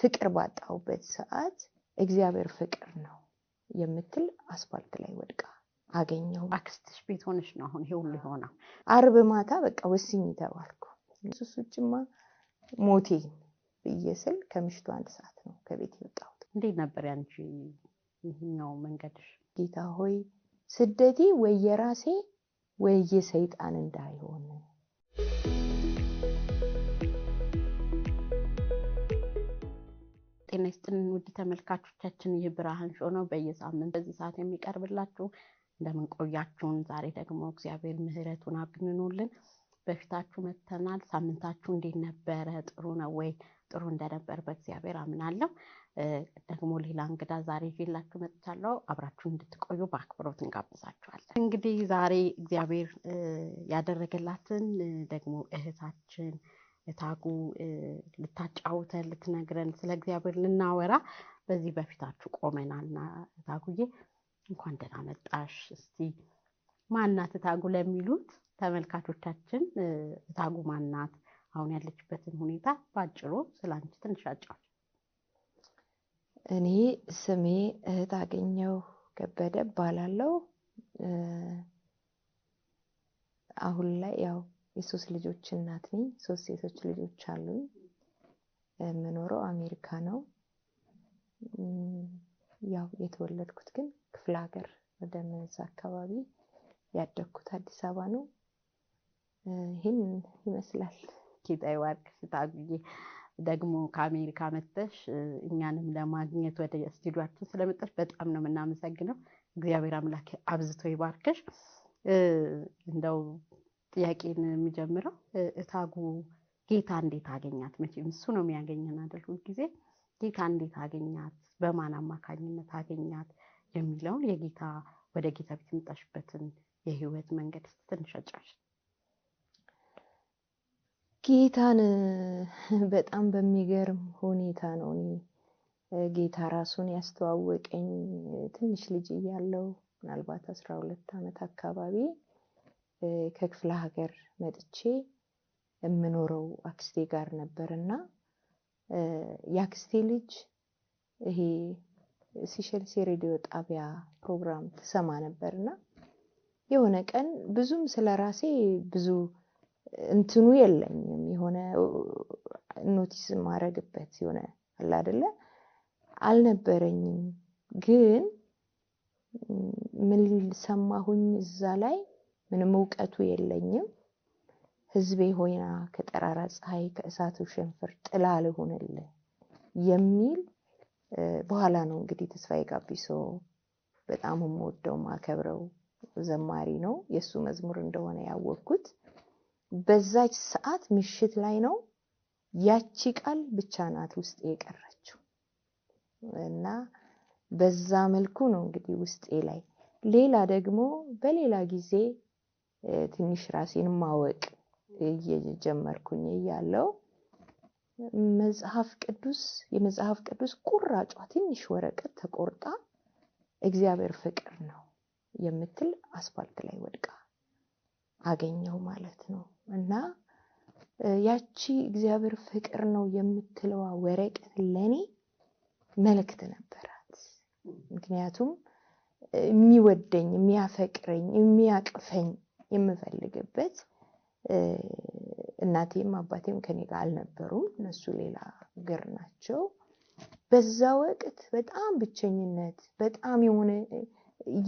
ፍቅር ባጣውበት ሰዓት እግዚአብሔር ፍቅር ነው የምትል አስፋልት ላይ ወድቃ አገኘው። አክስትሽ ቤት ሆነሽ ነው አሁን ይሄ ሁሉ ሆነው? አርብ ማታ በቃ ወስኝ ተባልኩ። እሱጭማ ሞቴ በየስል ከምሽቱ 1 ሰዓት ነው ከቤት የወጣሁት። እንዴት ነበር ያንቺ ይሄኛው መንገድሽ? ጌታ ሆይ ስደቴ ወይ የራሴ ወይ የሰይጣን እንዳይሆን። ጤና ይስጥልን ውድ ተመልካቾቻችን፣ ይህ ብርሃን ሾው ነው በየሳምንቱ በዚህ ሰዓት የሚቀርብላችሁ። እንደምን ቆያችሁን? ዛሬ ደግሞ እግዚአብሔር ምህረቱን አግኝኖልን በፊታችሁ መተናል። ሳምንታችሁ እንዴት ነበረ? ጥሩ ነው ወይ? ጥሩ እንደነበር በእግዚአብሔር አምናለሁ። ደግሞ ሌላ እንግዳ ዛሬ ይዤላችሁ መጥቻለሁ። አብራችሁ እንድትቆዩ በአክብሮት እንጋብዛችኋለን። እንግዲህ ዛሬ እግዚአብሔር ያደረገላትን ደግሞ እህታችን እታጉ ልታጫውተን ልትነግረን ስለ እግዚአብሔር ልናወራ በዚህ በፊታችሁ ቆመናልና እታጉዬ እንኳን ደህና መጣሽ። እስቲ ማናት እታጉ ለሚሉት ተመልካቾቻችን እታጉ ማናት? አሁን ያለችበትን ሁኔታ ባጭሩ ስላንቺ ትንሽ አጫውች። እኔ ስሜ እህታገኘው ከበደ እባላለሁ። አሁን ላይ ያው የሶስት ልጆች እናት ነኝ። 3 ሴቶች ልጆች አሉኝ። የምኖረው አሜሪካ ነው። ያው የተወለድኩት ግን ክፍለ ሀገር ወደ መዛ አካባቢ ያደግኩት አዲስ አበባ ነው። ይሄን ይመስላል። ጌታ ይባርክሽ እታጉዬ። ደግሞ ከአሜሪካ መጥተሽ እኛንም ለማግኘት ወደ ስቱዲዮአችን ስለመጣሽ በጣም ነው የምናመሰግነው። እግዚአብሔር አምላክ አብዝቶ ይባርክሽ። እንደው ጥያቄን የሚጀምረው እታጉ ጌታ እንዴት አገኛት? መቼም እሱ ነው የሚያገኘን አይደል? ሁሉ ጊዜ ጌታ እንዴት አገኛት፣ በማን አማካኝነት አገኛት የሚለውን የጌታ ወደ ጌታ ቤት የመጣሽበትን የህይወት መንገድ ትንሽ አጫውሽ። ጌታን በጣም በሚገርም ሁኔታ ነው እኔ ጌታ ራሱን ያስተዋወቀኝ። ትንሽ ልጅ እያለሁ ምናልባት 12 ዓመት አካባቢ ከክፍለ ሀገር መጥቼ የምኖረው አክስቴ ጋር ነበርና ያክስቴ ልጅ ይሄ ሲሸልስ ሬዲዮ ጣቢያ ፕሮግራም ተሰማ ነበርና የሆነ ቀን ብዙም ስለራሴ ብዙ እንትኑ የለኝም፣ የሆነ ኖቲስ ማረግበት የሆነ አለ አይደለ አልነበረኝም። ግን ምን ሰማሁኝ እዛ ላይ ምንም ዕውቀቱ የለኝም። ህዝቤ ሆይና ከጠራራ ፀሐይ ከእሳቱ ሸንፈር ጥላ ልሁንልህ የሚል በኋላ ነው እንግዲህ ተስፋዬ ጋቢሶ በጣም የምወደው ማከብረው ዘማሪ ነው። የሱ መዝሙር እንደሆነ ያወቅኩት በዛች ሰዓት ምሽት ላይ ነው። ያቺ ቃል ብቻ ናት ውስጥ የቀረችው እና በዛ መልኩ ነው እንግዲህ ውስጤ ላይ። ሌላ ደግሞ በሌላ ጊዜ ትንሽ ራሴን ማወቅ እየጀመርኩኝ ያለው የመጽሐፍ ቅዱስ ቁራጯ ትንሽ ወረቀት ተቆርጣ እግዚአብሔር ፍቅር ነው የምትል አስፋልት ላይ ወድቃ አገኘው ማለት ነው። እና ያቺ እግዚአብሔር ፍቅር ነው የምትለዋ ወረቀት ለኔ መልእክት ነበራት። ምክንያቱም የሚወደኝ የሚያፈቅረኝ የሚያቅፈኝ የምፈልግበት እናቴም አባቴም ከኔ ጋር አልነበሩም፣ እነሱ ሌላ ሀገር ናቸው። በዛ ወቅት በጣም ብቸኝነት በጣም የሆነ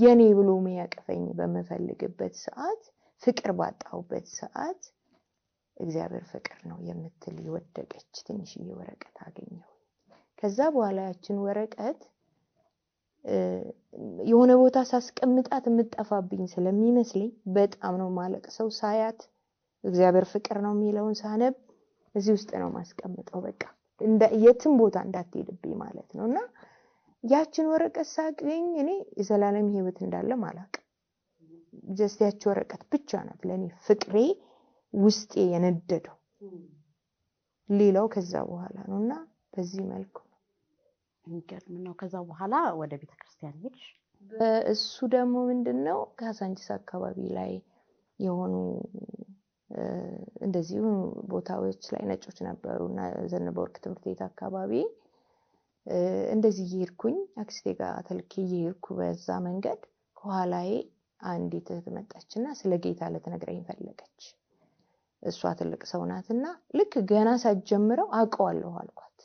የኔ ብሎ የሚያቅፈኝ በመፈልግበት ሰዓት ፍቅር ባጣውበት ሰዓት እግዚአብሔር ፍቅር ነው የምትል የወደቀች ትንሽዬ ወረቀት አገኘሁ። ከዛ በኋላ ያችን ወረቀት የሆነ ቦታ ሳስቀምጣት የምትጠፋብኝ ስለሚመስለኝ በጣም ነው ማለቅሰው ሳያት። እግዚአብሔር ፍቅር ነው የሚለውን ሳነብ እዚህ ውስጥ ነው ማስቀምጠው፣ በቃ የትም ቦታ እንዳትሄድብኝ ማለት ነውና ያችን ወረቀት ሳገኝ እኔ የዘላለም ህይወት እንዳለ ማላቅ ጀስት ያቺ ወረቀት ብቻ ናት ለኔ ፍቅሬ ውስጤ የነደደው። ሌላው ከዛ በኋላ ነውና በዚህ መልኩ እንገርም ነው። ከዛ በኋላ ወደ ቤተክርስቲያን ሄድሽ? እሱ ደግሞ ምንድነው ካሳንቺስ አካባቢ ላይ የሆኑ እንደዚህ ቦታዎች ላይ ነጮች ነበሩና ዘነበወርቅ ትምህርት ቤት አካባቢ እንደዚህ ይርኩኝ አክስቴ ጋር ተልኬ ይርኩ በዛ መንገድ ከኋላዬ አንዲት እህት መጣችና ስለ ጌታ ልትነግረኝ ፈለገች። እሷ ትልቅ ሰው ናትና ልክ ገና ሳትጀምረው አውቀዋለሁ አልኳት።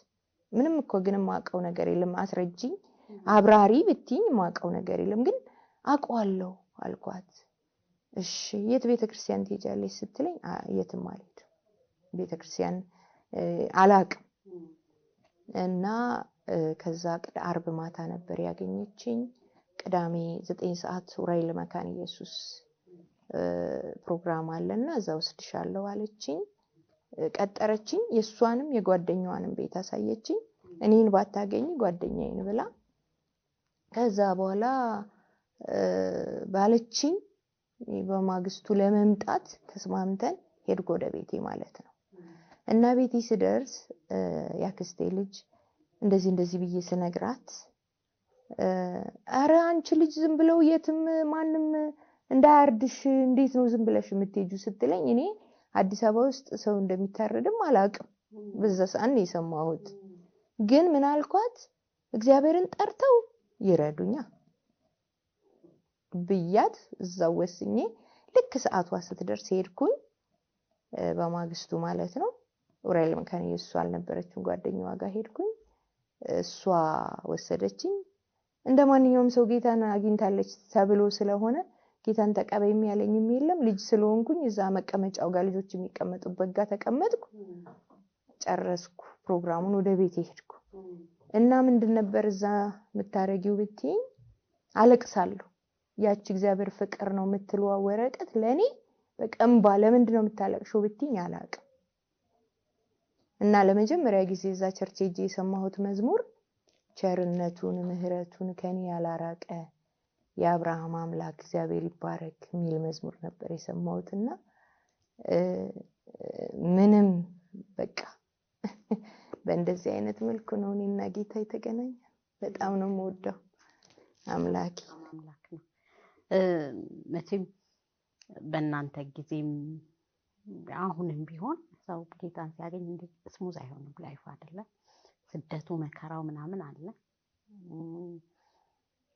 ምንም እኮ ግን ማውቀው ነገር የለም አስረጂኝ አብራሪ ብትኝ ማውቀው ነገር የለም ግን አውቀዋለሁ አልኳት። እሺ የት ቤተክርስቲያን ትሄጃለሽ ስትለኝ የትም አልሄድም ቤተክርስቲያን አላውቅም። እና ከዛ ዓርብ ማታ ነበር ያገኘችኝ። ቅዳሜ 9 ሰዓት ኡራኤል መካነ ኢየሱስ ፕሮግራም አለና እዛ ወስድሻለሁ አለችኝ። ቀጠረችኝ። የሷንም የጓደኛዋንም ቤት አሳየችኝ። እኔን ባታገኝ ጓደኛዬን ብላ ከዛ በኋላ ባለችኝ በማግስቱ ለመምጣት ተስማምተን ሄድኩ ወደ ቤቴ ማለት ነው። እና ቤቴ ስደርስ ያክስቴ ልጅ እንደዚህ ብዬ ስነግራት አረ አንቺ ልጅ ዝም ብለው የትም ማንም እንዳያርድሽ እንዴት ነው ዝም ብለሽ የምትሄጂው ስትለኝ እኔ አዲስ አበባ ውስጥ ሰው እንደሚታረድም አላውቅም። በዛ ሰዓት ነው የሰማሁት። ግን ምን አልኳት እግዚአብሔርን ጠርተው ይረዱኛ ብያት እዛው ወስኜ ልክ ሰዓቷ ስትደርስ ሄድኩኝ። በማግስቱ ማለት ነው ኡራኤል መካነ ኢየሱስ አልነበረችም ጓደኛዋ ጋር ሄድኩኝ። እሷ ወሰደችኝ። እንደማንኛውም ሰው ጌታን አግኝታለች ተብሎ ስለሆነ ጌታን ተቀበይም ያለኝም የለም። ልጅ ስለሆንኩኝ እዛ መቀመጫው ጋር ልጆች የሚቀመጡበት ጋር ተቀመጥኩ። ጨረስኩ ፕሮግራሙን ወደ ቤቴ ሄድኩ። እና ምንድን ነበር እዛ የምታረጊው ብትይኝ አለቅሳለሁ። ያቺ እግዚአብሔር ፍቅር ነው የምትለው ወረቀት ለኔ በቀምባ ለምንድን ነው የምታለቅሽው ብትይኝ አላውቅም። እና ለመጀመሪያ ጊዜ እዛ ቸርች ሄጄ የሰማሁት መዝሙር ቸርነቱን ምህረቱን ከኔ ያላራቀ የአብርሃም አምላክ እግዚአብሔር ይባረክ የሚል መዝሙር ነበር የሰማሁትና ምንም በቃ በእንደዚህ አይነት መልኩ ነው እኔና ጌታ የተገናኘ። በጣም ነው የምወደው አምላክ ነው። መቼም በእናንተ ጊዜም አሁንም ቢሆን ሰው ጌታን ሲያገኝ እንደ ስሙዝ አይሆንም ላይፍ አይደለ? ስደቱ መከራው ምናምን አለ።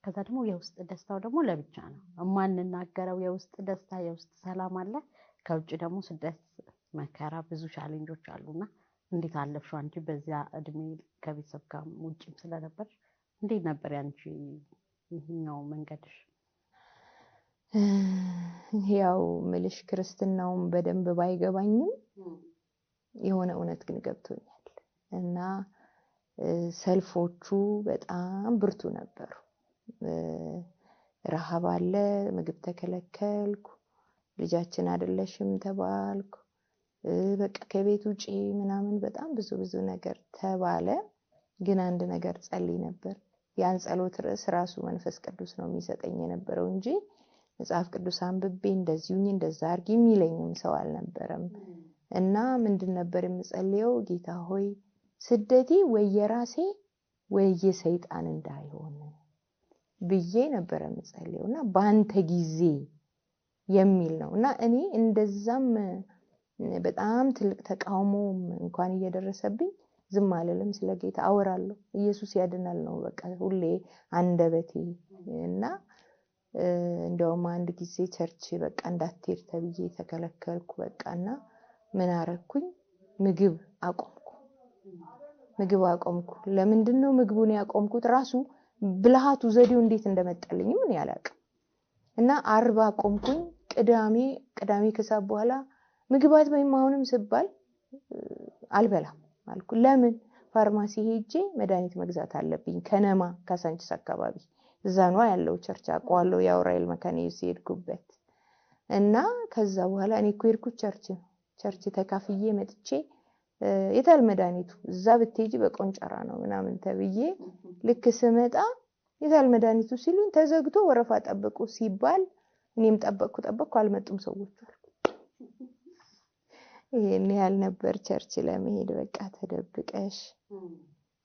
ከዛ ደግሞ የውስጥ ደስታው ደግሞ ለብቻ ነው የማንናገረው። የውስጥ ደስታ የውስጥ ሰላም አለ። ከውጭ ደግሞ ስደት መከራ ብዙ ቻሌንጆች አሉና እንዴት አለፍሽው አንቺ በዚያ እድሜ ከቤተሰብ ጋር ውጭም ስለነበር እንዴት ነበር ያንቺ ይሄኛው መንገድሽ? ያው ምልሽ ክርስትናውን በደንብ ባይገባኝም የሆነ እውነት ግን ገብቶኛል። እና ሰልፎቹ በጣም ብርቱ ነበሩ። ረሃብ አለ፣ ምግብ ተከለከልኩ፣ ልጃችን አይደለሽም ተባልኩ፣ በቃ ከቤት ውጪ ምናምን በጣም ብዙ ነገር ተባለ። ግን አንድ ነገር ጸልይ ነበር። ያን ጸሎት ርዕስ ራሱ መንፈስ ቅዱስ ነው የሚሰጠኝ የነበረው እንጂ መጽሐፍ ቅዱስ አንብቤ እንደዚሁኝ እንደዛ አርጊ የሚለኝም ሰው አልነበረም። እና ምንድን ነበር የምጸልየው? ጌታ ሆይ ስደቴ ወይ የራሴ ወይ የሰይጣን እንዳይሆን ብዬ ነበር የምጸልየውና በአንተ ጊዜ የሚል ነው። እና እኔ እንደዛም በጣም ትልቅ ተቃውሞ እንኳን እየደረሰብኝ ዝም አልልም። ስለ ጌታ አወራለሁ። ኢየሱስ ያድናል ነው በቃ ሁሌ አንደበቴ። እና እንደውም አንድ ጊዜ ቸርች በቃ እንዳትሄድ ተብዬ ተከለከልኩ። በቃና ምን አረኩኝ? ምግብ አቆምኩ። ለምንድነው ምግቡን ያቆምኩት? ራሱ ብልሃቱ ዘዴው እንዴት እንደመጣልኝ ምን ያላቅም። እና ዓርብ አቆምኩኝ። ቅዳሜ ከሰዓት በኋላ ምግባት በማውንም ስባል አልበላም አልኩ። ለምን? ፋርማሲ ሄጄ መድኃኒት መግዛት አለብኝ ከነማ ካሳንቺስ አካባቢ እዛ ነው ያለው ቸርች አቋለው ያውራኤል መካነ ኢየሱስ ሄድኩበት። እና ከዛ በኋላ እኔ እኮ ሄድኩት ቸርች ተካፍዬ መጥቼ የታል መድኃኒቱ? እዛ ብትሄጂ በቆንጨራ ነው ምናምን ተብዬ ልክ ስመጣ የታል መድኃኒቱ ሲሉኝ ተዘግቶ ወረፋ ጠብቁ ሲባል እኔም ጠበቅኩ አልመጡም ሰዎች አልኩ። ይሄን ያህል ነበር ቸርች ለመሄድ በቃ ተደብቀሽ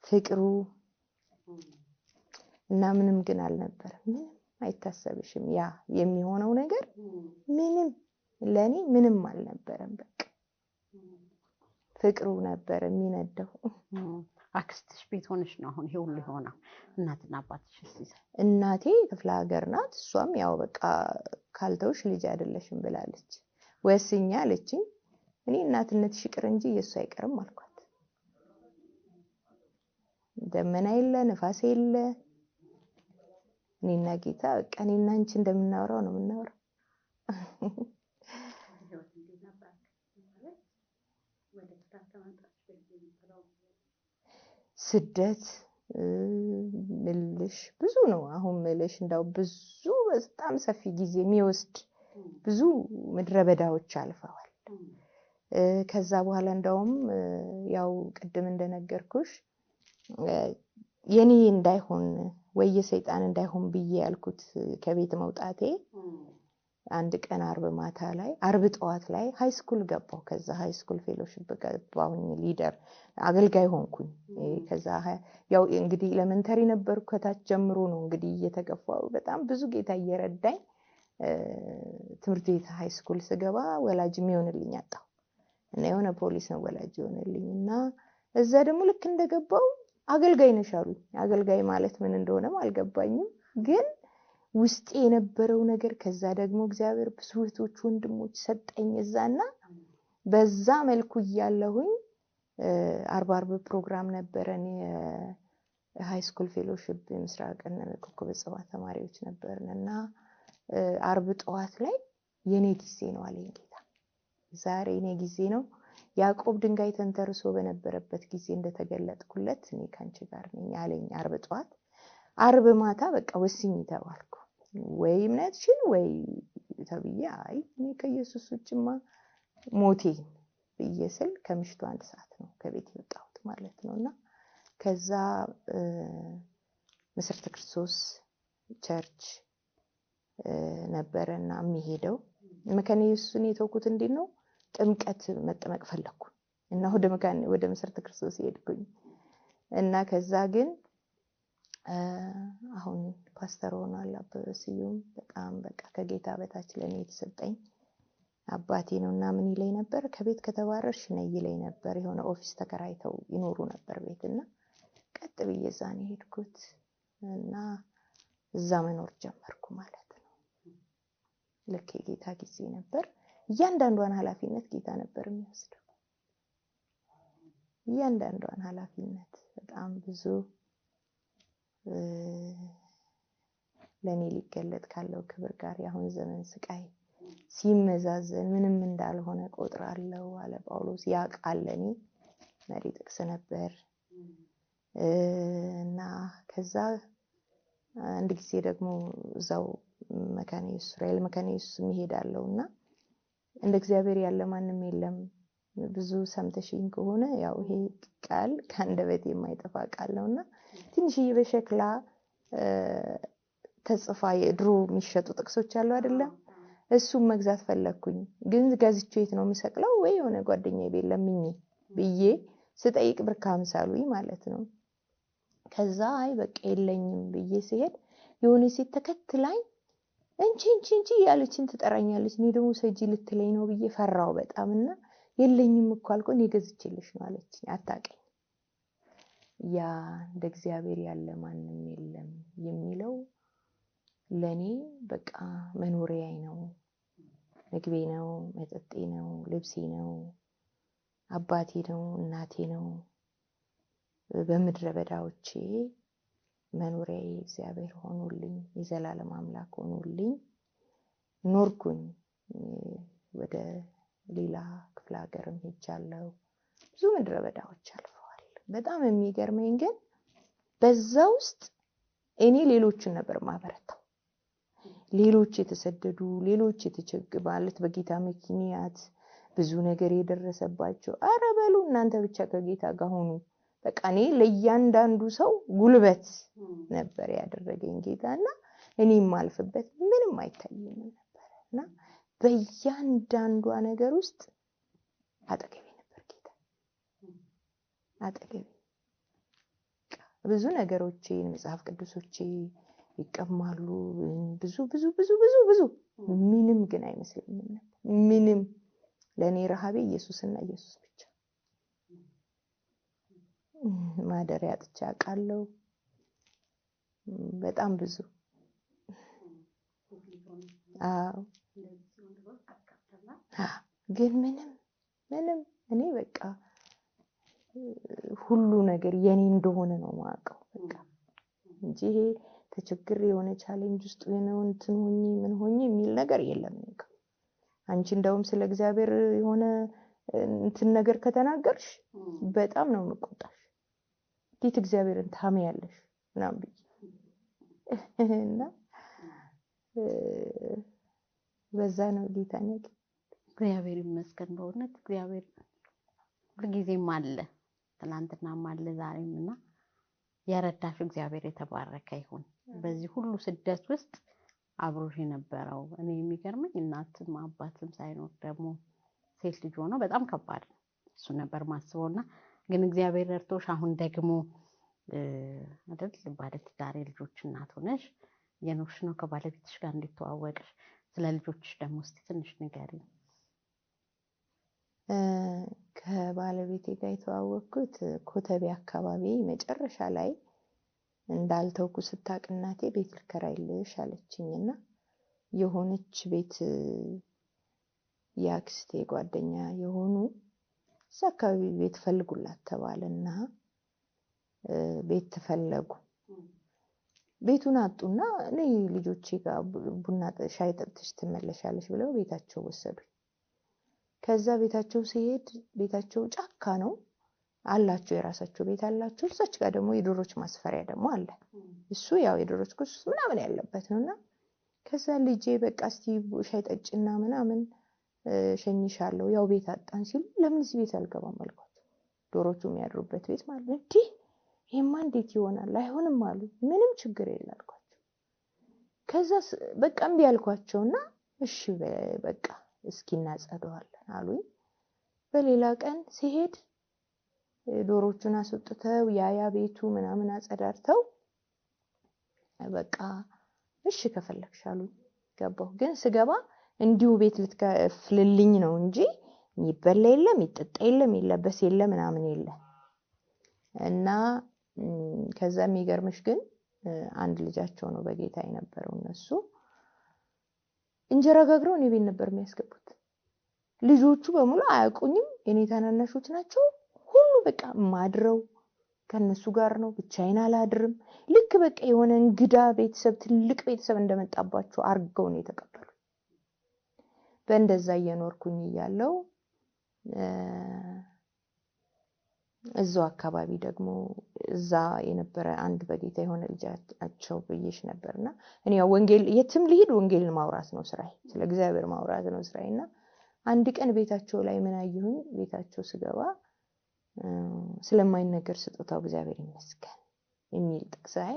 ፍቅሩ እና ምንም ግን አልነበረም። ምንም አይታሰብሽም። ያ የሚሆነው ነገር ምንም ለኔ ምንም አልነበረም። በቃ ፍቅሩ ነበር የሚነደው። አክስትሽ ቤት ሆነሽ ነው አሁን ይሄ ሁሉ ሆነ? እናትና አባትሽ ሲሰ እናቴ ክፍለ ሀገር ናት። እሷም ያው በቃ ካልተውሽ ልጅ አይደለሽም ብላለች። ወስኛ አለችኝ። እኔ እናትነትሽ ይቅር እንጂ የሱ አይቀርም አልኳት። ደመና የለ ንፋስ የለ እኔና ጌታ በቃ እኔና አንቺ እንደምናወራው ነው የምናወራው። ስደት ምልሽ ብዙ ነው። አሁን ምልሽ እንዳው ብዙ በጣም ሰፊ ጊዜ የሚወስድ ብዙ ምድረ በዳዎች አልፈዋል። ከዛ በኋላ እንደውም ያው ቅድም እንደነገርኩሽ የኔ እንዳይሆን ወይ የሰይጣን እንዳይሆን ብዬ ያልኩት ከቤት መውጣቴ አንድ ቀን አርብ ማታ ላይ አርብ ጠዋት ላይ ሃይ ስኩል ገባሁ። ከዛ ሃይ ስኩል ፌሎሺፕ ገባሁኝ። ሊደር አገልጋይ ሆንኩኝ። ከዛ ያው እንግዲህ ኤሌመንተሪ ነበርኩ። ከታች ጀምሮ ነው እንግዲህ እየተገፋው በጣም ብዙ ጌታ እየረዳኝ ትምህርት ቤት ሃይ ስኩል ስገባ ወላጅ የሚሆንልኝ አጣሁ እና የሆነ ፖሊስ ነው ወላጅ ይሆንልኝና እዛ ደግሞ ልክ እንደገባው አገልጋይ ነሽ አሉኝ። አገልጋይ ማለት ምን እንደሆነም አልገባኝም ግን ውስጤ የነበረው ነገር ከዛ ደግሞ እግዚአብሔር ብዙ እህቶች ወንድሞች ሰጠኝ እዛና በዛ መልኩ ያለሁኝ አርብ ፕሮግራም ነበረን የሃይ ስኩል ፌሎሺፕ የምስራቅና ኮከበ ጽባህ ተማሪዎች ነበርንና አርብ ጠዋት ላይ የኔ ጊዜ ነው አለኝ ጌታ። ዛሬ የኔ ጊዜ ነው። ያዕቆብ ድንጋይ ተንተርሶ በነበረበት ጊዜ እንደተገለጥኩለት እኔ ካንቺ ጋር ነኝ አለኝ አርብ ጠዋት። አርብ ማታ በቃ ወስኝ ተባልኩ። ወይ እምነትሽን ወይ ተብዬ አይ እኔ ከኢየሱስ ውጭማ ሞቴ ብዬ ስል ከምሽቱ 1 ሰዓት ነው ከቤት የወጣሁት ማለት ነውና ከዛ መሰረተ ክርስቶስ ቸርች ነበረና የሚሄደው መካነ ኢየሱስን የተውኩት እንዴት ነው ጥምቀት መጠመቅ ፈለኩ እና ወደ መሰረተ ክርስቶስ ሄድኩኝ እና ከዛ ግን አሁን ፓስተር ሆኗል አበበ ስዩም በጣም በቃ ከጌታ በታች ለኔ የተሰጠኝ አባቴ ነውና ምን ይለኝ ነበር ከቤት ከተባረርሽ ነይ ይለኝ ነበር። የሆነ ኦፊስ ተከራይተው ይኖሩ ነበር ቤትና ቀጥ ብዬ እዛ ነው ሄድኩት እና እዛ መኖር ጀመርኩ ማለት ነው። ልክ የጌታ ጊዜ ነበር። እያንዳንዷን ኃላፊነት ጌታ ነበር የሚወስደው። እያንዳንዷን ኃላፊነት በጣም ብዙ ለኔ ሊገለጥ ካለው ክብር ጋር ያሁን ዘመን ስቃይ ሲመዛዘን ምንም እንዳልሆነ ቆጥራለሁ አለ ጳውሎስ። ያቃል ለኔ መሪ ጥቅስ ነበር እና ከዛ አንድ ጊዜ ደግሞ እዛው መካነ ኢየሱስ ራኤል መካነ ኢየሱስ ይሄዳለውና እንደ እግዚአብሔር ያለ ማንም የለም። ብዙ ሰምተሽኝ ከሆነ ያው ይሄ ቃል ከአንደበቴ የማይጠፋ ቃል ነውና ትንሽዬ በሸክላ ተጽፋ የድሮ የሚሸጡ ጥቅሶች አሉ አይደለም እሱም መግዛት ፈለኩኝ። ግን ገዝቼው የት ነው የምሰቅለው ወይ የሆነ ጓደኛዬ ቤት ለምኜ ብዬ ስጠይቅ ብር ካምሳሉኝ ማለት ነው። ከዛ አይ በቃ የለኝም ብዬ ሲሄድ የሆነ ሴት ተከትላኝ እንቺ ያለችን ትጠራኛለች። እኔ ደግሞ ሰጂ ልትለኝ ነው ብዬ ፈራው በጣምና የለኝም እኮ አልኩ እኔ ገዝቼልሽ ነው አለችኝ። አታቀኝ ያ እንደ እግዚአብሔር ያለ ማንም የለም የሚለው ለኔ በቃ መኖሪያዬ ነው፣ ምግቤ ነው፣ መጠጤ ነው፣ ልብሴ ነው፣ አባቴ ነው፣ እናቴ ነው። በምድረ በዳዎቼ መኖሪያዬ እግዚአብሔር ሆኖልኝ የዘላለም አምላክ ሆኖልኝ ኖርኩኝ። ወደ ሌላ ክፍለ ሀገርም ሄጃለሁ። ብዙ ምድረ በዳዎች አልፈዋል። በጣም የሚገርመኝ ግን በዛ ውስጥ እኔ ሌሎችን ነበር ማበረታው። ሌሎች የተሰደዱ ሌሎች የተቸገሩ ማለት በጌታ ምክንያት ብዙ ነገር የደረሰባቸው አረ በሉ እናንተ ብቻ ከጌታ ጋር ሆኑ በቃ እኔ ለእያንዳንዱ ሰው ጉልበት ነበር ያደረገኝ ጌታና እኔም ማልፍበት ምንም አይታየኝም ነበርና በእያንዳንዷ ነገር ውስጥ አጠገቤ ነበር ጌታ። አጠገቤ ብዙ ነገሮችን መጽሐፍ ቅዱሶቼ ይቀማሉ ብዙ ምንም ግን አይመስልኝም ነበር። ምንም ለኔ ረሃቤ ኢየሱስና ኢየሱስ ብቻ ማደሪያ አጥቼ አውቃለሁ። በጣም ብዙ። አዎ ግን ምንም እኔ በቃ ሁሉ ነገር የኔ እንደሆነ ነው ማውቀው በቃ እንጂ ይሄ ተቸግሬ የሆነ ቻሌንጅ ውስጥ ነው እንትን ሆኜ ምን ሆኜ የሚል ነገር የለም። አንቺ እንደውም ስለ እግዚአብሔር የሆነ እንትን ነገር ከተናገርሽ በጣም ነው የምቆጣሽ። እንዴት እግዚአብሔርን ታሚያለሽ ምናምን ብዬ እና በዛ ነው ጌታን ያውቅ። እግዚአብሔር ይመስገን በእውነት እግዚአብሔር ሁልጊዜም አለ፣ ትናንትናም አለ ዛሬምና ያረዳሽ እግዚአብሔር የተባረከ ይሁን። በዚህ ሁሉ ስደት ውስጥ አብሮሽ የነበረው እኔ የሚገርመኝ እናትም አባትም ሳይኖር ደግሞ ሴት ልጅ ሆኖ በጣም ከባድ ነው። እሱ ነበር ማስበውና ግን እግዚአብሔር ረድቶሽ አሁን ደግሞ አይደል ባለትዳር ልጆች እናት ሆነሽ የኖርሽ ነው ከባለቤትሽ ጋር እንድትዋወቅሽ። ስለ ልጆችሽ ደግሞ እስቲ ትንሽ ንገሪኝ። ከባለቤቴ ጋር የተዋወቅኩት ኮተቤ አካባቢ መጨረሻ ላይ እንዳልተውኩ ስታቅ እናቴ ቤት ልከራይልሽ አለችኝና የሆነች ቤት ያክስቴ ጓደኛ የሆኑ እዛ አካባቢ ቤት ፈልጉላት ተባለና ቤት ተፈለጉ። ቤቱን አጡና እኔ ልጆቼ ጋር ቡና ሻይ ጠጥተሽ ትመለሻለሽ ብለው ቤታቸው ወሰዱኝ። ከዛ ቤታቸው ሲሄድ ቤታቸው ጫካ ነው አላቸው፣ የራሳቸው ቤት አላቸው። እዛች ጋር ደግሞ የዶሮች ማስፈሪያ ደግሞ አለ። እሱ ያው የዶሮች ኩስ ምናምን ያለበት ነውና ከዛ ልጄ በቃ እስቲ ሻይ ጠጭና ምናምን ሸኝሻለሁ ያው ቤት አጣን ሲሉ ለምን እዚህ ቤት አልገባም አልኳቸው። ዶሮቹ የሚያድሩበት ቤት ማለት እንዴ ይሄማ እንዴት ይሆናል? አይሆንም አሉ። ምንም ችግር የለም አልኳቸው። ከዛ በቃ እምቢ አልኳቸውና እሺ በቃ እስኪ እናጸደዋለን አሉኝ። በሌላ ቀን ሲሄድ ዶሮቹን አስወጥተው ያያ ቤቱ ምናምን አጸዳድተው በቃ እሺ ከፈለግሽ አሉኝ። ገባሁ። ግን ስገባ እንዲሁ ቤት ልትከፍልልኝ ነው እንጂ የሚበላ የለም የሚጠጣ የለም የሚለበስ የለም ምናምን የለም። እና ከዛ የሚገርምሽ ግን አንድ ልጃቸው ነው በጌታ የነበረው። እነሱ እንጀራ ጋግረው እኔ ቤት ነበር የሚያስገቡት። ልጆቹ በሙሉ አያውቁኝም፣ የኔ ታናናሾች ናቸው። ሁሉ በቃ ማድረው ከነሱ ጋር ነው፣ ብቻዬን አላድርም። ልክ በቃ የሆነ እንግዳ ቤተሰብ ትልቅ ቤተሰብ እንደመጣባቸው አርገው ነው የተቀበሉ። በእንደዛ እየኖርኩኝ እያለው እዛው አካባቢ ደግሞ እዛ የነበረ አንድ በጌታ የሆነ ልጃቸው ብዬሽ ነበርና እኔ ያው ወንጌል የትም ልሂድ ወንጌልን ማውራት ነው ስራዬ፣ ስለ እግዚአብሔር ማውራት ነው ስራዬና አንድ ቀን ቤታቸው ላይ ምን አየሁኝ። ቤታቸው ስገባ ስለማይነገር ስጦታው እግዚአብሔር ይመስገን የሚል ጥቅስ አይ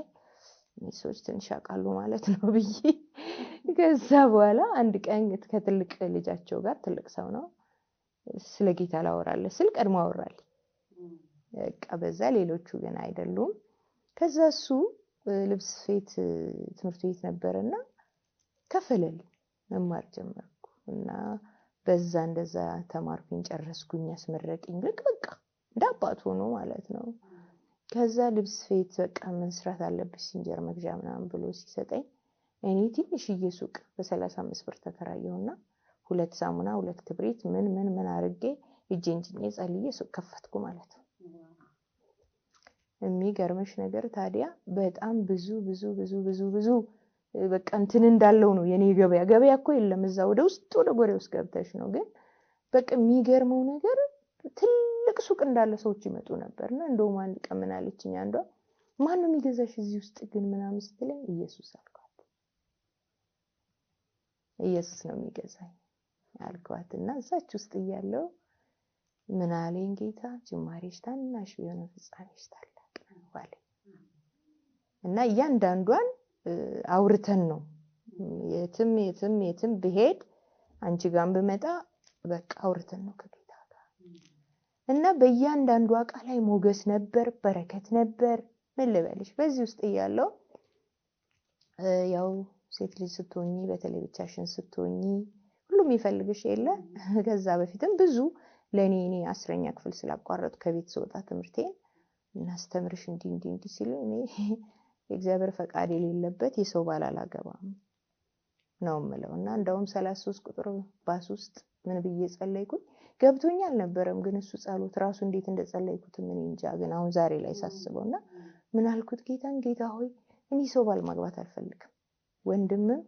ሰዎች ትንሽ ያውቃሉ ማለት ነው ብዬ ከዛ በኋላ አንድ ቀን ከትልቅ ልጃቸው ጋር ትልቅ ሰው ነው ስለ ጌታ ላወራለሁ ስል ቀድሞ አወራል። በቃ በዛ ሌሎቹ ግን አይደሉም። ከዛ እሱ ልብስ ስፌት ትምህርት ቤት ነበርና ከፈለልኝ መማር ጀመርኩ እና በዛ እንደዛ ተማርኩኝ፣ ጨረስኩኝ፣ አስመረቀኝ። በቃ እንዳባቱ ሆኖ ማለት ነው። ከዛ ልብስ ስፌት በቃ መስራት አለብሽ እንጀራ መግዣ ምናምን ብሎ ሲሰጠኝ እኔ ትንሽዬ ሱቅ በ35 ብር ተከራየውና 2 ሳሙና 2 ክብሪት ምን አርጌ እጄን ጭኜ ጸልዬ ሱቅ ከፈትኩ ማለት ነው። የሚገርምሽ ነገር ታዲያ በጣም ብዙ በቃ እንትን እንዳለው ነው የኔ ገበያ እኮ የለም እዛ ወደ ውስጥ ወደ ጎሬ ውስጥ ገብተሽ ነው። ግን በቃ የሚገርመው ነገር ትልቅ ሱቅ እንዳለ ሰዎች ይመጡ ነበርና እንደውም አንድ ቀን ምን አለችኝ አንዷ ማን ነው የሚገዛሽ እዚህ ውስጥ ግን ምናምን ስትለኝ ኢየሱስ አልኳት። ኢየሱስ ነው የሚገዛኝ አልኳትና እዛች ውስጥ እያለው ምን አለኝ ጌታ ጅማሬሽ ታናሽ ቢሆን ፍጻሜሽ ታላቅ ነው አለኝ። እና እያንዳንዷን አውርተን ነው የትም ብሄድ አንቺ ጋር ብመጣ በቃ አውርተን ነው ከጌታ ጋር እና በእያንዳንዷ ቃል ላይ ሞገስ ነበር፣ በረከት ነበር። ምን ልበልሽ በዚህ ውስጥ እያለው ያው ሴት ልጅ ስትሆኚ በተለይ ብቻሽን ስትሆኚ ሁሉም ይፈልግሽ የለ። ከዛ በፊትም ብዙ ለኔ 10ኛ ክፍል ስላቋረጥኩ ከቤት ስወጣ ትምህርቴን እናስተምርሽ እንዲህ ሲሉ እኔ የእግዚአብሔር ፈቃድ የሌለበት የሰው ባል አላገባም ነው የምለውና እንደውም 33 ቁጥር ባስ ውስጥ ምን ብዬ ጸለይኩኝ ገብቶኛል አልነበረም ግን እሱ ጸሎት ራሱ እንዴት እንደጸለይኩት ምን እንጃ ግን አሁን ዛሬ ላይ ሳስበውና ምን አልኩት ጌታ ሆይ እኔ ሰው ባል ማግባት አልፈልግም ወንድምም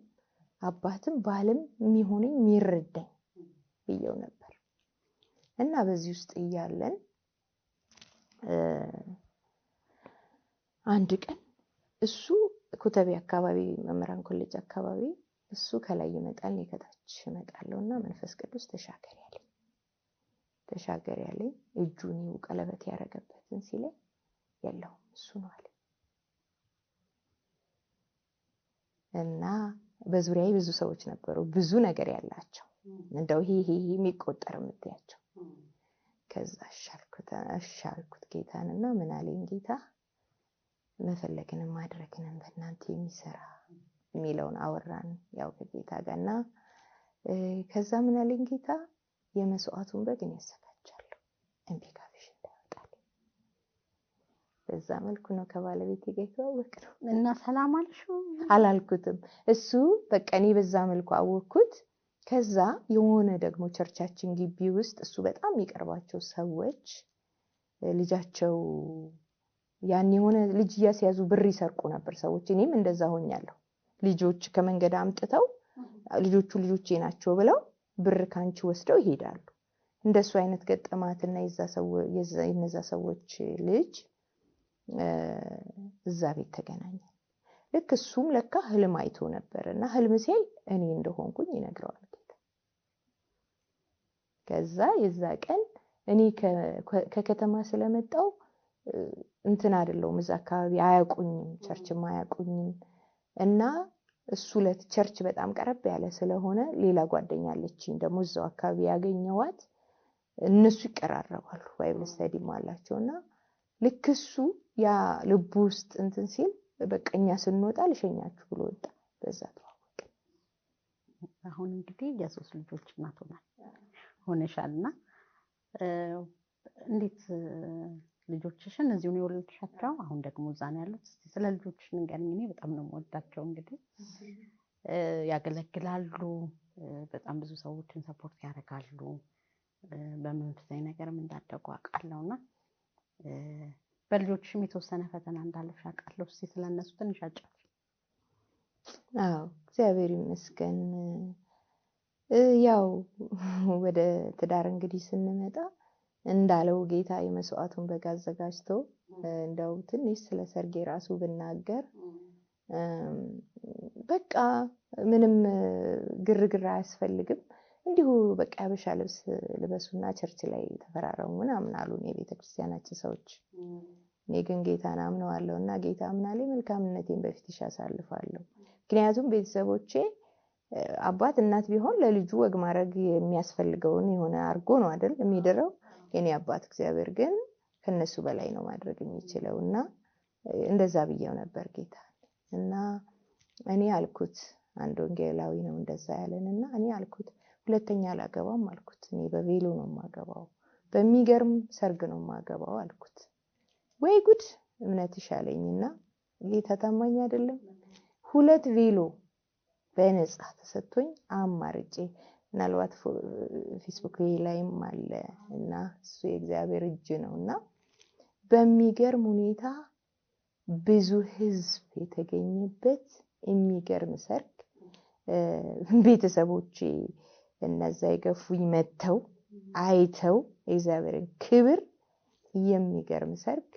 አባትም ባልም የሚሆነኝ የሚረዳኝ ብዬው ነበር እና በዚህ ውስጥ እያለን አንድ ቀን እሱ ኮተቤ አካባቢ መምህራን ኮሌጅ አካባቢ እሱ ከላይ ይመጣል ከታች እመጣለሁና መንፈስ ቅዱስ ተሻገር ያለኝ እጁን ቀለበት ያረገበትን ሲለኝ ያለው እሱ ነው አለ እና በዙሪያዬ ብዙ ሰዎች ነበሩ ብዙ ነገር ያላቸው እንደው ይሄ የሚቆጠር ምትያቸው ከዛ አሻልኩት ጌታንና ምን አለኝ ጌታ መፈለግንም ማድረግንም በእናንተ የሚሰራ የሚለውን አወራን ያው ከጌታ ጋርና ከዛ ምን አለኝ ጌታ የመስዋዕቱን በግ ያሰጋጃለሁ እንዴ ካፍሽ እንዳይወጣል በዛ መልኩ ነው ከባለቤቴ ጋር የተዋወቅነው እና ሰላም አልሽው አላልኩትም እሱ በቃ እኔ በዛ መልኩ አወቅኩት ከዛ የሆነ ደግሞ ቸርቻችን ግቢ ውስጥ እሱ በጣም ይቀርባቸው ሰዎች ልጃቸው ያን የሆነ ልጅ ያስያዙ ብር ይሰርቁ ነበር ሰዎች እኔም እንደዛ ሆኛለሁ ልጆች ከመንገድ አምጥተው ልጆቼ ናቸው ብለው ብር ካንቺ ወስደው ይሄዳሉ እንደሱ አይነት ገጠማትና የነዛ ሰዎች ልጅ እዛ ቤት ተገናኘ ልክ እሱም ለካ ህልም አይቶ ነበርና ህልም ሲያይ እኔ እንደሆንኩኝ ይነግረዋል ከዛ የዛ ቀን እኔ ከከተማ ስለመጣው እንትን አይደለም እዛ አካባቢ አያቁኝም ቸርችም አያቁኝም እና እሱ ለቸርች በጣም ቀረብ ያለ ስለሆነ ሌላ ጓደኛ አለችኝ ደግሞ እዛው አካባቢ ያገኘዋት እነሱ ይቀራረባሉ ባይብል ስተዲ ማላቸውና ልክ እሱ ያ ልቡ ውስጥ እንትን ሲል በቀኛ ስንወጣ ልሸኛችሁ ብሎ ወጣ በዛ ተዋወቀ አሁን እንግዲህ የሶስት ልጆች እናት ሆነሻልና እንዴት ልጆችሽን እዚሁ ነው የወለድሻቸው አሁን ደግሞ እዛ ነው ያሉት ስለ ልጆችሽ ንገሪኝ እኔ በጣም ነው የምወዳቸው እንግዲህ ያገለግላሉ በጣም ብዙ ሰዎችን ሰፖርት ያደርጋሉ በመንፈሳዊ ነገርም እንዳደጉ አውቃለሁና በልጆችሽም የተወሰነ ፈተና እንዳለሽ አውቃለሁ እስቲ ስለነሱ ትንሽ አጫውሽ አዎ እግዚአብሔር ይመስገን ያው ወደ ትዳር እንግዲህ ስንመጣ እንዳለው ጌታ የመስዋዕቱን በግ አዘጋጅቶ እንደው ትንሽ ስለ ሰርጌ ራሱ ብናገር በቃ ምንም ግርግር አያስፈልግም እንዲሁ በቃ ያበሻ ልብስ ልበሱና ቸርች ላይ ተፈራረሙ ምናምን አሉን የቤተክርስቲያናችን ሰዎች እኔ ግን ጌታን አምነዋለሁና ጌታ አምናለኝ መልካምነቴን በፊትሽ አሳልፋለሁ ምክንያቱም ቤተሰቦቼ አባት እናት ቢሆን ለልጁ ወግ ማድረግ የሚያስፈልገውን የሆነ አርጎ ነው አይደል የሚደረው የኔ አባት እግዚአብሔር ግን ከነሱ በላይ ነው ማድረግ የሚችለውና እንደዛ ብየው ነበር ጌታ እና እኔ አልኩት አንድ ወንጌላዊ ነው እንደዛ ያለንና እኔ አልኩት ሁለተኛ አላገባም አልኩት እኔ በቬሎ ነው ማገባው በሚገርም ሰርግ ነው ማገባው አልኩት ወይ ጉድ እምነት ይሻለኝና ጌታ ታማኝ አይደለም ሁለት ቬሎ በነጻ ተሰጥቶኝ አማርጬ ምናልባት ፌስቡክ ላይም አለ እና እሱ የእግዚአብሔር እጅ ነውና በሚገርም ሁኔታ ብዙ ህዝብ የተገኘበት የሚገርም ሰርግ ቤተሰቦቼ እነዛ የገፉኝ መተው አይተው እግዚአብሔርን ክብር የሚገርም ሰርግ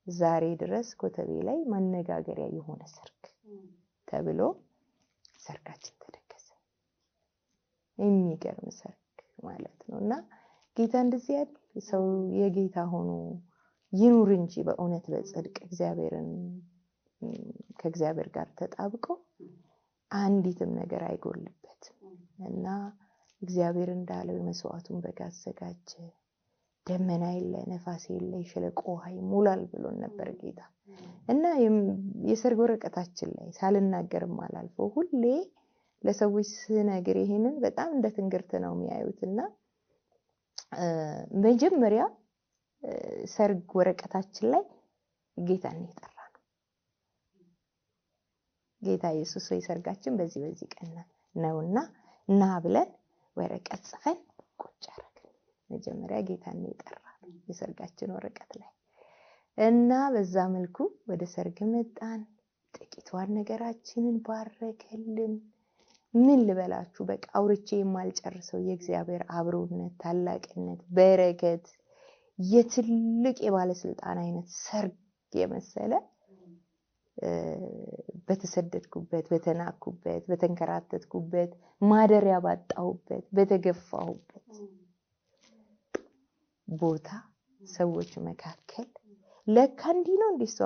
ዛሬ ድረስ ኮተቤ ላይ ማነጋገሪያ የሆነ ሰርግ ተብሎ ሰርጋችን ተደገሰ የሚገርም ሰርግ ማለት ነውና ጌታ እንደዚህ ያለ ሰው የጌታ ሆኖ ይኑር እንጂ በእውነት በጽድቅ እግዚአብሔርን ከእግዚአብሔር ጋር ተጣብቆ አንዲትም ነገር አይጎልበትም እና እግዚአብሔር እንዳለው መስዋዕቱን በግ አዘጋጀ ደመና የለ ነፋስ የለ ሸለቆ ይሞላል ብሎን ነበር ጌታ እና የሰርግ ወረቀታችን ላይ ሳልናገርም አላልፈው ሁሌ ለሰዎች ስነግር ይሄንን በጣም እንደ ትንግርት ነው የሚያዩትና መጀመሪያ ሰርግ ወረቀታችን ላይ ጌታን የጠራነው። ጌታ ኢየሱስ ሆይ ሰርጋችን በዚህ ቀን ነውና እና ብለን ወረቀት ጽፈን ቁጭ አደረግን። መጀመሪያ ጌታን የጠራነው የሰርጋችን ወረቀት ላይ እና በዛ መልኩ ወደ ሰርግ መጣን። ጥቂቷን ነገራችንን ባረከልን። ምን ልበላችሁ በቃ አውርቼ የማልጨርሰው የእግዚአብሔር አብሮነት፣ ታላቅነት፣ በረከት የትልቅ የባለስልጣን አይነት ሰርግ የመሰለ በተሰደድኩበት፣ በተናኩበት፣ በተንከራተትኩበት፣ ማደሪያ ባጣሁበት፣ በተገፋሁበት ቦታ ሰዎች መካከል ለካ እንዲህ ነው እንዴ እሷ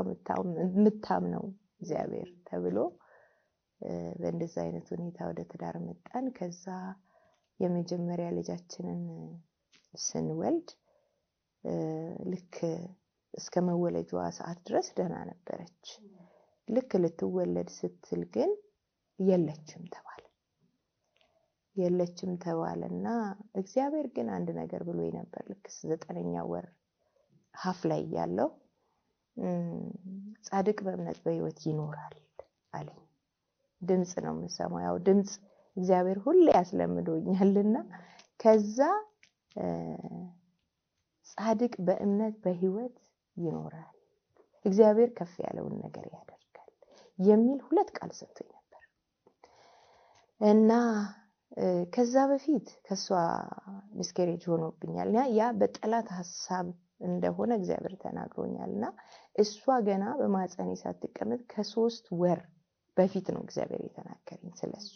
የምታምነው እግዚአብሔር ተብሎ በእንደዛ አይነት ሁኔታ ወደ ትዳር መጣን። ከዛ የመጀመሪያ ልጃችንን ስንወልድ ልክ እስከ መወለጃዋ ሰዓት ድረስ ደህና ነበረች። ልክ ልትወለድ ስትል ግን የለችም ተባለና እግዚአብሔር ግን አንድ ነገር ብሎ ነበር። ልክ 9ኛ ወር ሀፍ ላይ ያለው ጻድቅ በእምነት በሕይወት ይኖራል አለኝ። ድምጽ ነው የምሰማው። ያው ድምጽ እግዚአብሔር ሁሌ ያስለምዶኛልና ከዛ ጻድቅ በእምነት በሕይወት ይኖራል፣ እግዚአብሔር ከፍ ያለውን ነገር ያደርጋል የሚል 2 ቃል ሰጥቶኝ ነበር። እና ከዛ በፊት ከሷ ሚስኬሬጅ ሆኖብኛል። ያ በጠላት ሐሳብ እንደሆነ እግዚአብሔር ተናግሮኛልና እሷ ገና በማህፀኔ ሳትቀመጥ ከ3 ወር በፊት ነው እግዚአብሔር የተናገረኝ ስለሷ።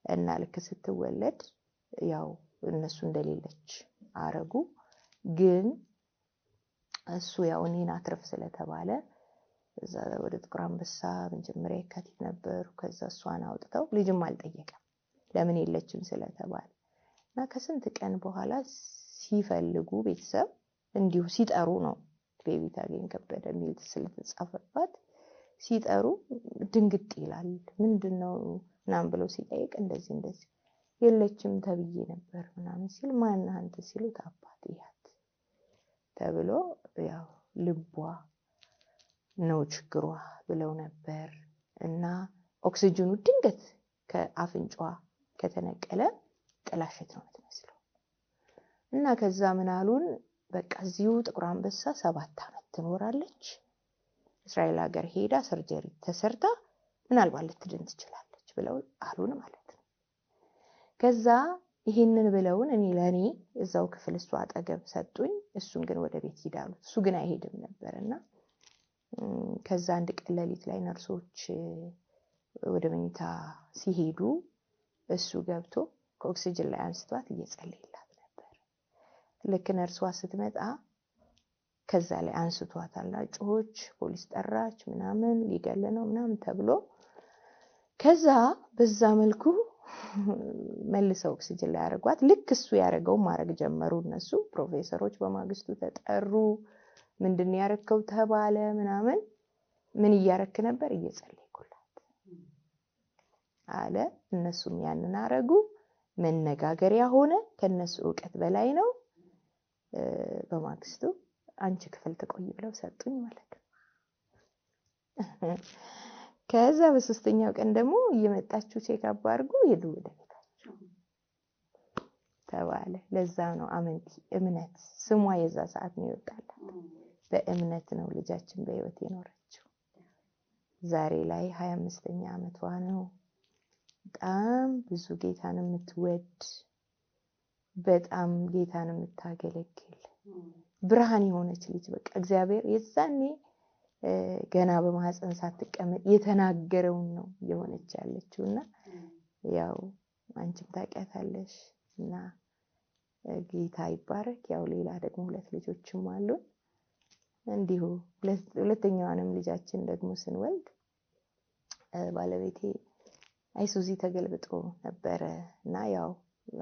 እና ልክ ስትወለድ ያው እነሱ እንደሌለች አረጉ። ግን እሱ ያው እኔን አትርፍ ስለተባለ እዛ ወደ ጥቁር አንበሳ መጀመሪያ የካቲት ነበር። ከዛ እሷን አውጥተው ልጅም አልጠየቀም ለምን የለችም ስለተባለ እና ከስንት ቀን በኋላ ሲፈልጉ ቤተሰብ እንዲሁ ሲጠሩ ነው ቤቢ ታገኝ ከበደ የሚል ስለተጻፈባት ሲጠሩ ድንግጥ ይላል። ምንድነው ምናምን ብለው ሲጠይቅ እንደዚህ የለችም ተብዬ ነበር ምናምን ሲል ማን አንተ ሲሉት አባት ይያት ተብሎ ያው ልቧ ነው ችግሯ ብለው ነበር። እና ኦክሲጅኑ ድንገት ከአፍንጫዋ ከተነቀለ ጥላሸት ነው የምትመስለው። እና ከዛ ምን አሉን በቃ እዚሁ ጥቁር አንበሳ 7 አመት ትኖራለች፣ እስራኤል ሀገር ሄዳ ሰርጀሪ ተሰርታ ምናልባት ልትድን ትችላለች ብለው አሉን ማለት ነው። ከዛ ይሄንን ብለውን ለኔ እዛው ክፍል እሱ አጠገብ ሰጡኝ። እሱን ግን ወደ ቤት ሄዳሉ። እሱ ግን አይሄድም ነበርና ከዛ አንድ ቀን ሌሊት ላይ ነርሶች ወደ መኝታ ሲሄዱ እሱ ገብቶ ከኦክሲጅን ላይ አንስቷት እየጸለየላት ነበር። ልክ ነርሷ ስትመጣ ከዛ ላይ አንስቷታልና ጮች፣ ፖሊስ ጠራች፣ ምናምን ሊገል ነው ምናምን ተብሎ ከዛ በዛ መልኩ መልሰው ኦክሲጅን ላይ ያረጓት። ልክ እሱ ያረጋው ማረግ ጀመሩ እነሱ ፕሮፌሰሮች። በማግስቱ ተጠሩ። ምንድነው ያረከው ተባለ ምናምን። ምን እያረክ ነበር? እየጸለይኩላት አለ። እነሱም ያንን አረጉ። መነጋገሪያ ሆነ። ከነሱ ዕውቀት በላይ ነው። በማግስቱ አንቺ ክፍል ተቆይ ብለው ሰጡኝ ማለት ነው። ከዛ በ3ኛው ቀን ደግሞ እየመጣችሁ ቼክ አፕ አድርጉ ሄዱ ወደ ቤታቸው ተባለ። ለዛ ነው እምነት ስሟ የዛ ሰዓት ነው ይወጣላት። በእምነት ነው ልጃችን በሕይወት የኖረችው። ዛሬ ላይ 25ኛ ዓመቷ ነው። በጣም ብዙ ጌታን የምትወድ በጣም ጌታን የምታገለግል ብርሃን የሆነች ልጅ በቃ እግዚአብሔር የዛኔ ገና በማህፀን ሳትቀመጥ የተናገረውን ነው የሆነች ያለችውና ያው አንቺም ታውቂያታለሽ እና ጌታ ይባረክ። ያው ሌላ ደግሞ 2 ልጆችም አሉ። እንዲሁ ሁለተኛዋንም ልጃችን ደግሞ ስንወልድ ባለቤቴ አይሱዚ ተገልብጦ ነበርና ያው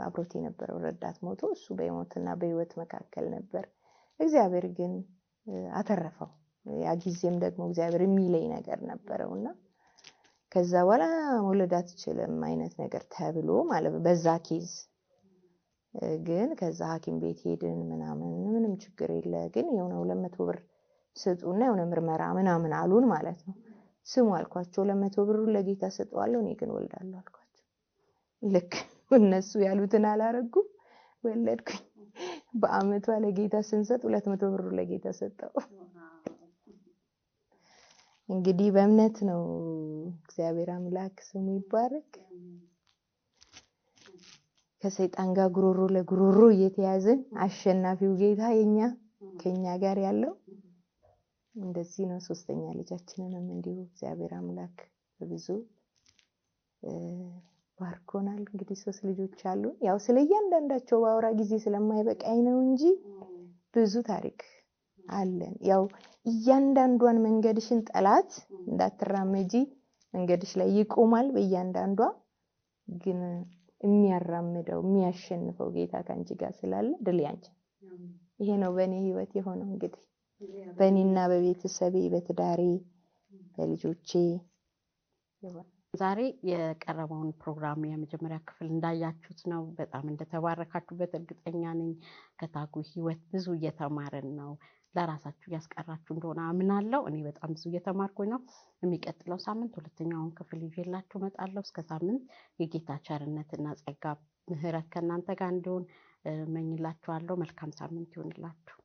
አብሮት የነበረው ረዳት ሞቶ እሱ በሞትና በሕይወት መካከል ነበር። እግዚአብሔር ግን አተረፈው። ያ ጊዜም ደግሞ እግዚአብሔር የሚለይ ነገር ነበርውና ከዛ በኋላ መውለድ አትችልም አይነት ነገር ተብሎ ማለት በዛ ኬዝ ግን ከዛ ሐኪም ቤት ሄድን ምናምን ምንም ችግር የለ። ግን የሆነ 200 ብር ስጡና የሆነ ምርመራ ምናምን አሉን ማለት ነው። ስሙ አልኳቸው 200 ብሩን ለጌታ ሰጠዋለሁ እኔ ግን ወልዳለሁ አልኳቸው። ልክ እነሱ ያሉትን አላረጉም፣ ወለድኩኝ። በአመቷ ለጌታ ስንሰጥ 200 ብሩን ለጌታ ሰጠው። እንግዲህ በእምነት ነው። እግዚአብሔር አምላክ ስሙ ይባረክ። ከሰይጣን ጋር ጉሮሮ ለጉሮሮ እየተያዝን አሸናፊው ጌታ ከኛ ጋር ያለው እንደዚህ ነው። ሶስተኛ ልጃችንንም እንዲሁ እግዚአብሔር አምላክ በብዙ ባርኮናል። እንግዲህ 3 ልጆች አሉ። ያው ስለእያንዳንዳቸው ባወራ ጊዜ ስለማይበቃኝ ነው እንጂ ብዙ ታሪክ አለን። ያው እያንዳንዷን መንገድሽን ጠላት እንዳትራመጂ መንገድሽ ላይ ይቆማል። በእያንዳንዷ ግን የሚያራምደው የሚያሸንፈው ጌታ ካንቺ ጋር ስላለ ድል ያንቺ። ይሄ ነው በእኔ ህይወት የሆነው። እንግዲህ በእኔና በቤተሰቤ በትዳሬ በልጆቼ ዛሬ የቀረበውን ፕሮግራም የመጀመሪያ ክፍል እንዳያችሁት ነው። በጣም እንደተባረካችሁበት እርግጠኛ ነኝ። ከታጉ ህይወት ብዙ እየተማረን ነው። ለራሳችሁ ያስቀራችሁ እንደሆነ አምናለሁ። እኔ በጣም ብዙ እየተማርኩኝ ነው። የሚቀጥለው ሳምንት ሁለተኛውን ክፍል ይዤላችሁ እመጣለሁ። እስከ ሳምንት የጌታ ቸርነትና ጸጋ ምሕረት ከእናንተ ጋር እንዲሆን እመኝላችኋለሁ። መልካም ሳምንት ይሁንላችሁ።